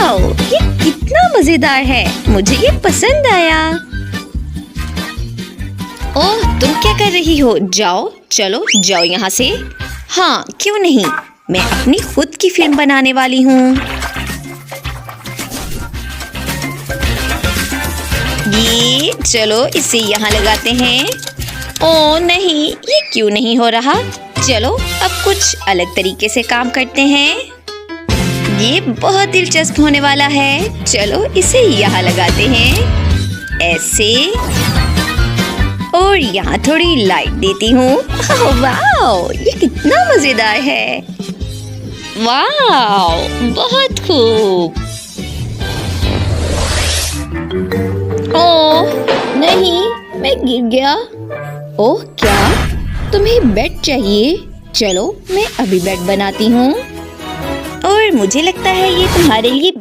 Wow, ये कितना मजेदार है, मुझे ये पसंद आया। ओह, तुम क्या कर रही हो? जाओ, चलो जाओ यहाँ से। हाँ, क्यों नहीं, मैं अपनी खुद की फिल्म बनाने वाली हूँ। ये चलो इसे यहाँ लगाते हैं। ओह नहीं, ये क्यों नहीं हो रहा? चलो अब कुछ अलग तरीके से काम करते हैं। ये बहुत दिलचस्प होने वाला है। चलो इसे यहाँ लगाते हैं, ऐसे, और यहाँ थोड़ी लाइट देती हूँ। वाओ, ये कितना मजेदार है। वाओ, बहुत खूब। ओह नहीं, मैं गिर गया। ओह क्या, तुम्हें बेड चाहिए? चलो मैं अभी बेड बनाती हूँ। और मुझे लगता है ये तुम्हारे लिए